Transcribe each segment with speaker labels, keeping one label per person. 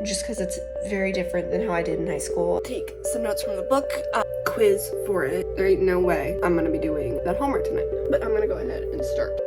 Speaker 1: just because it's very different than how I did in high school. Take some notes from the book, quiz for it. There ain't no way I'm gonna be doing that homework tonight, but I'm gonna go ahead and start.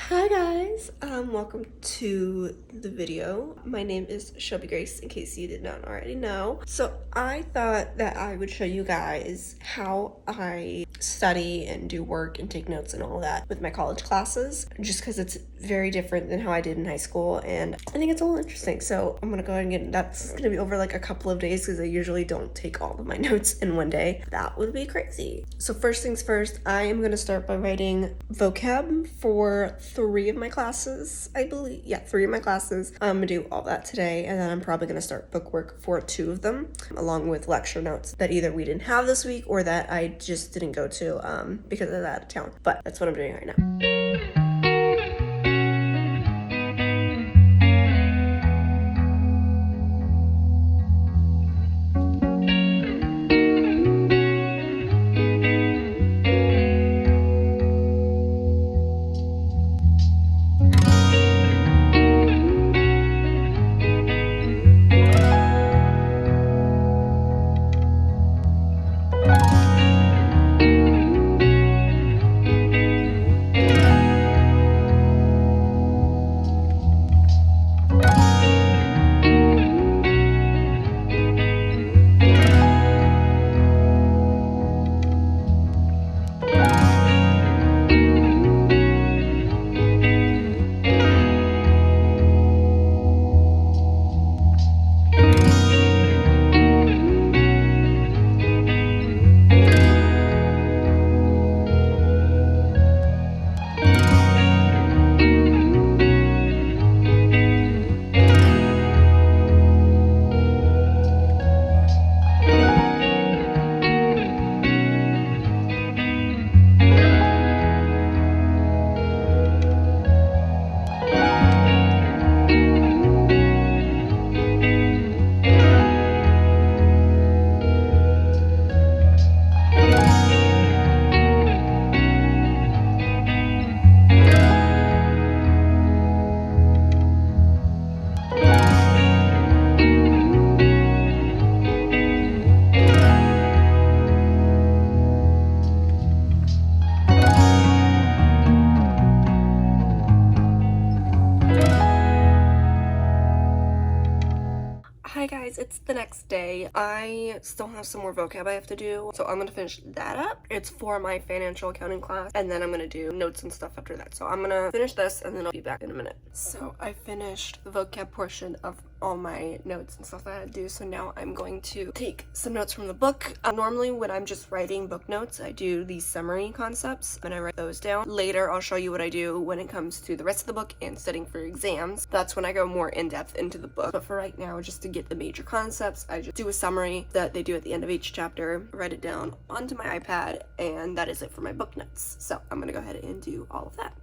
Speaker 1: Hi guys, welcome to the video. My name is Shelby Grace, in case you did not already know. So I thought that I would show you guys how I study and do work and take notes and all that with my college classes, just because it's very different than how I did in high school, and I think it's a little interesting. So I'm gonna go ahead and get that's gonna be over like a couple of days because I usually don't take all of my notes in one day. That would be crazy. So first things first, I am gonna start by writing vocab for 3 of my classes, I believe. Yeah, 3 of my classes. I'm gonna do all that today, and then I'm probably gonna start bookwork for 2 of them, along with lecture notes that either we didn't have this week or that I just didn't go to because I was out of town. But that's what I'm doing right now. Hi guys, it's the next day. I still have some more vocab I have to do, so I'm gonna finish that up. It's for my financial accounting class, and then I'm gonna do notes and stuff after that. So I'm gonna finish this, and then I'll be back in a minute. So I finished the vocab portion of all my notes and stuff that I had to do, so now I'm going to take some notes from the book. Normally when I'm just writing book notes, I do these summary concepts and I write those down. Later I'll show you what I do when it comes to the rest of the book and studying for exams. That's when I go more in depth into the book, but for right now, just to get the major concepts, I just do a summary that they do at the end of each chapter, write it down onto my iPad, and that is it for my book notes. So I'm gonna go ahead and do all of that.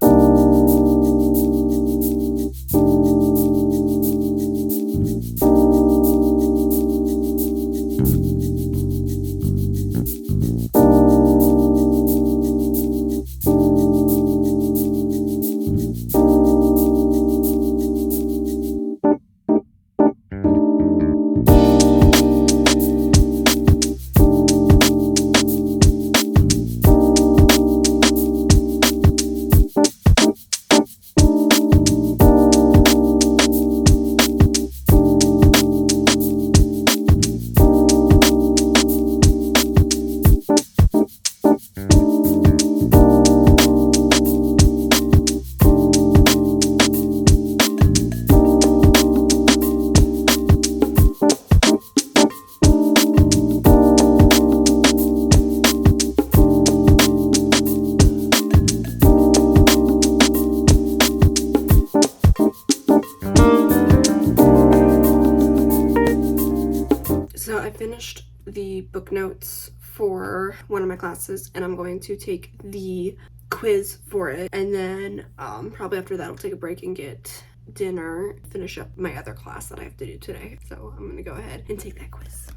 Speaker 1: So I finished the book notes for one of my classes, and I'm going to take the quiz for it, and then probably after that I'll take a break and get dinner, finish up my other class that I have to do today. So I'm gonna go ahead and take that quiz.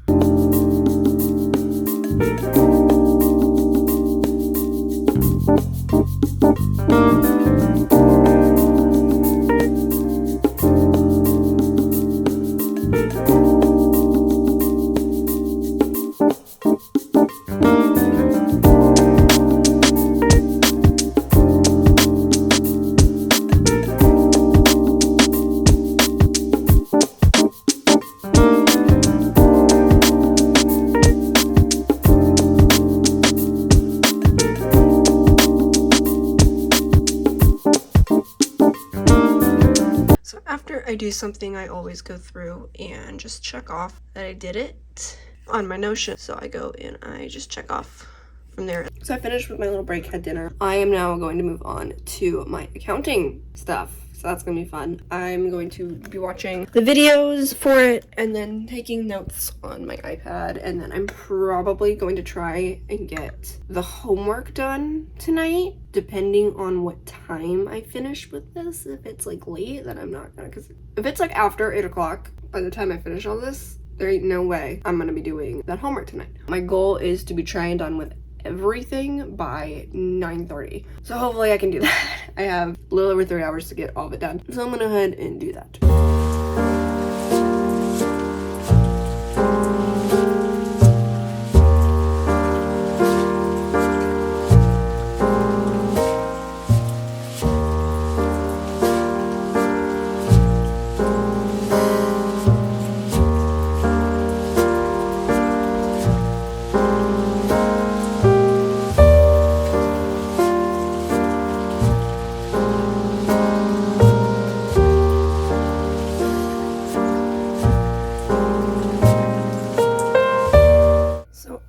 Speaker 1: After I do something, I always go through and just check off that I did it on my Notion. So I go and I just check off from there. So I finished with my little break, had dinner. I am now going to move on to my accounting stuff. So that's gonna be fun. I'm going to be watching the videos for it and then taking notes on my iPad. And then I'm probably going to try and get the homework done tonight, depending on what time I finish with this. If it's like late, then I'm not gonna, because if it's like after 8 o'clock, by the time I finish all this, there ain't no way I'm gonna be doing that homework tonight. My goal is to be trying done with everything by 9:30. So hopefully I can do that. I have a little over 3 hours to get all of it done. So I'm gonna go ahead and do that.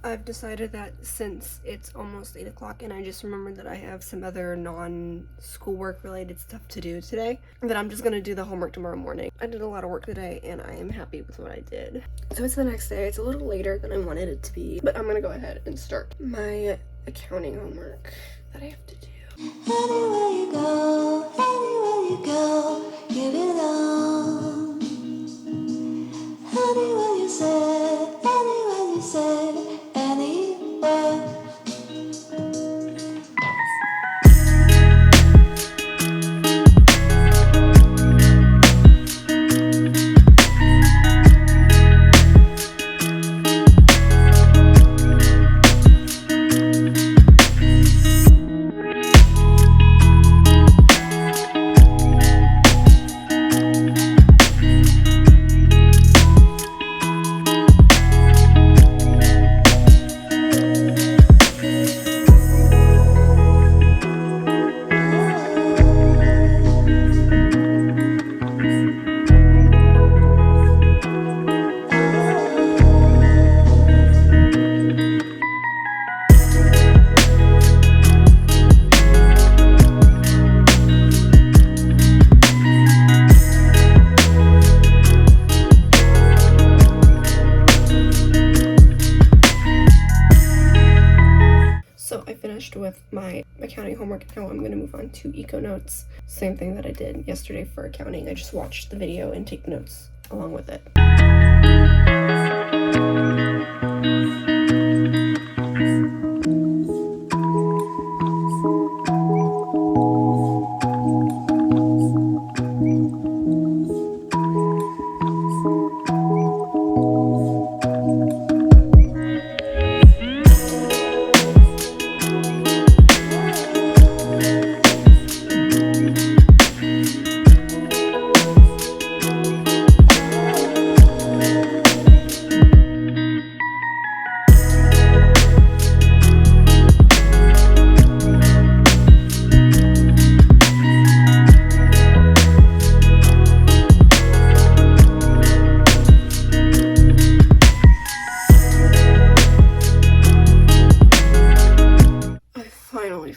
Speaker 1: I've decided that since it's almost 8 o'clock and I just remembered that I have some other non-schoolwork related stuff to do today, that I'm just gonna do the homework tomorrow morning. I did a lot of work today and I am happy with what I did. So it's the next day. It's a little later than I wanted it to be, but I'm gonna go ahead and start my accounting homework that I have to do.
Speaker 2: Anywhere you go, give it on. Anywhere you said, anywhere.
Speaker 1: With my accounting homework. Now I'm going to move on to eco notes. Same thing that I did yesterday for accounting. I just watched the video and take notes along with it.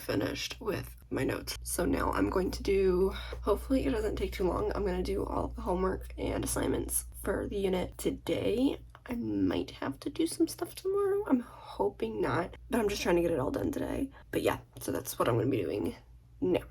Speaker 1: Finished with my notes. So now I'm going to do, hopefully it doesn't take too long, I'm going to do all of the homework and assignments for the unit today. I might have to do some stuff tomorrow. I'm hoping not, but I'm just trying to get it all done today. But yeah, so that's what I'm going to be doing now.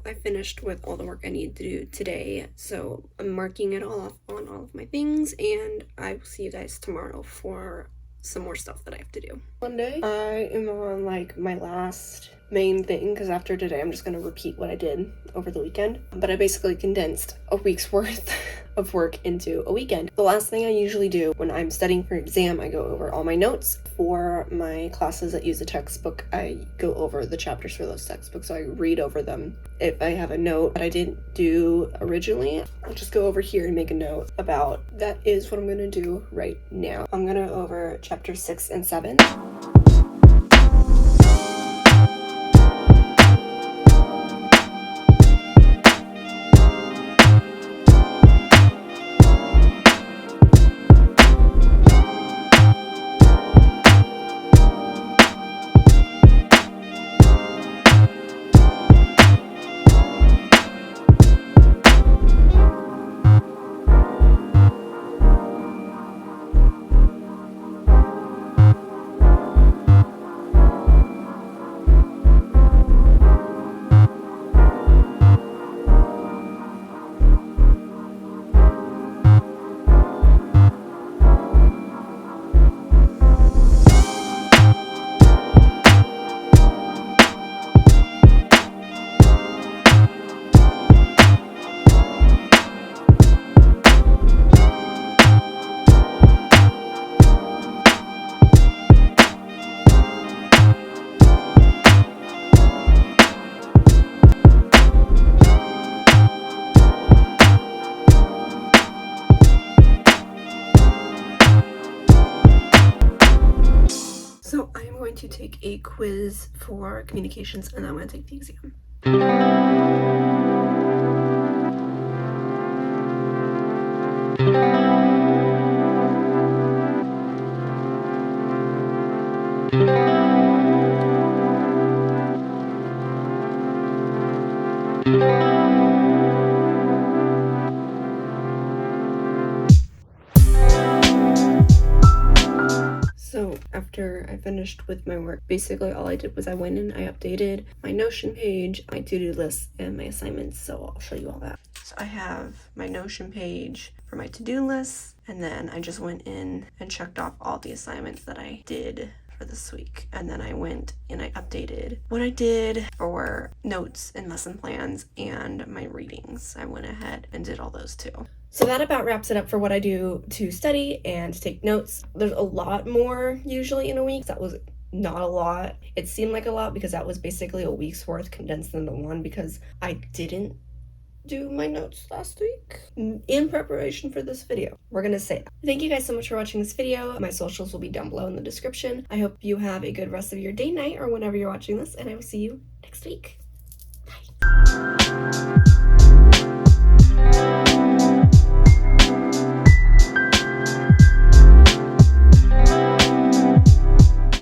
Speaker 1: So I finished with all the work I needed to do today, so I'm marking it all off on all of my things, and I will see you guys tomorrow for some more stuff that I have to do. Monday, I am on like my last main thing, because after today I'm just going to repeat what I did over the weekend, but I basically condensed a week's worth of work into a weekend. The last thing I usually do when I'm studying for exam, I go over all my notes. For my classes that use a textbook, I go over the chapters for those textbooks, so I read over them. If I have a note that I didn't do originally, I'll just go over here and make a note about. That is what I'm going to do right now. I'm going to go over chapter 6 and 7. So I am going to take a quiz for communications, and I'm going to take the exam. So after I finished with my work, basically all I did was I went in, I updated my Notion page, my to-do list, and my assignments, so I'll show you all that. So I have my Notion page for my to-do list, and then I just went in and checked off all the assignments that I did for this week, and then I went and I updated what I did for notes and lesson plans and my readings. I went ahead and did all those too. So that about wraps it up for what I do to study and to take notes. There's a lot more usually in a week. That was not a lot. It seemed like a lot because that was basically a week's worth condensed into one, because I didn't do my notes last week in preparation for this video. We're gonna say that. Thank you guys so much for watching this video. My socials will be down below in the description. I hope you have a good rest of your day, night, or whenever you're watching this, and I will see you next week. Bye.